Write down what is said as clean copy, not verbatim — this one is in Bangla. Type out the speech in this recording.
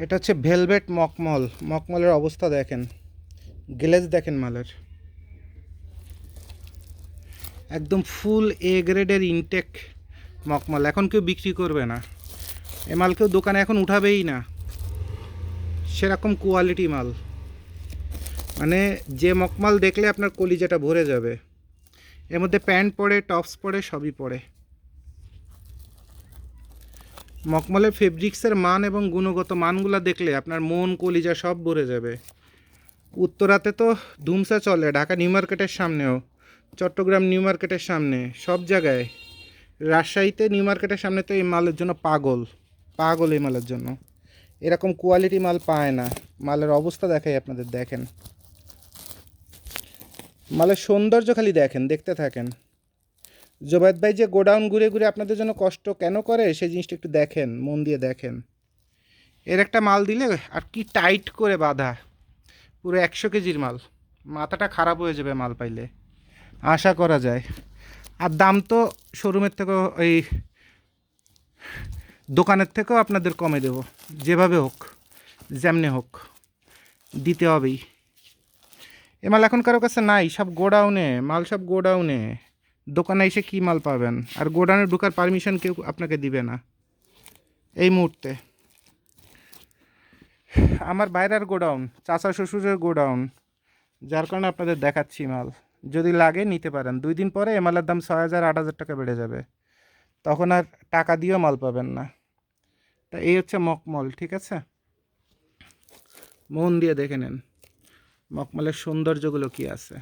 এটা হচ্ছে ভেলভেট মকমল। মকমলের অবস্থা দেখেন, গ্লেজ দেখেন মালের, একদম ফুল এ গ্রেডের ইনটেক মকমল। এখন কেউ বিক্রি করবে না, এ মাল কেউ দোকানে এখন উঠাবেই না, সেরকম কোয়ালিটি মাল। মানে যে মকমাল দেখলে আপনার কলিজাটা ভরে যাবে। এর মধ্যে প্যান্ট পরে, টপস পরে, সবই পরে। মকমলের ফেব্রিক্সের মান এবং গুণগত মানগুলো দেখলে আপনার মন কলিজা সব ভরে যাবে। উত্তরাতে তো ধুমসা চলে, ঢাকা নিউ মার্কেটের সামনেও, চট্টগ্রাম নিউ মার্কেটের সামনে, সব জায়গায়। রাজশাহীতে নিউ মার্কেটের সামনে তো এই মালের জন্য পাগল, পাগল এই মালের জন্য। এরকম কোয়ালিটি মাল পায় না। মালের অবস্থা দেখাই আপনাদের, দেখেন মালের সৌন্দর্য খালি দেখেন, দেখতে থাকেন। জোবায়েদ ভাই যে গোডাউন ঘুরে ঘুরে আপনাদের জন্য কষ্ট কেন করে সেই জিনিসটা একটু দেখেন, মন দিয়ে দেখেন। এর একটা মাল দিলে আর কি টাইট করে বাঁধা, পুরো 100 কেজির মাল, মাথাটা খারাপ হয়ে যাবে মাল পাইলে, আশা করা যায়। আর দাম তো শোরুমের থেকেও, এই দোকানের থেকেও আপনাদের কমে দেব, যেভাবে হোক, যেমনি হোক দিতে হবেই। এ মাল এখন কারো কাছে নাই, সব গোডাউনে মাল, সব গোডাউনে। দোকানে এসে কী মাল পাবেন? আর গোডাউনে ঢোকার পারমিশন কেউ আপনাকে দিবে না এই মুহূর্তে। আমার বাইরের গোডাউন, চাচা শ্বশুরের গোডাউন, যার কারণে আপনাদের দেখাচ্ছি মাল। যদি লাগে নিতে পারেন। 2 দিন পরে এ মালের দাম 6,000 8,000 টাকা বেড়ে যাবে, তখন আর টাকা দিয়েও মাল পাবেন না। তা এই হচ্ছে মকমল, ঠিক আছে? মন দিয়ে দেখে নেন মকমলের সৌন্দর্যগুলো কী আছে।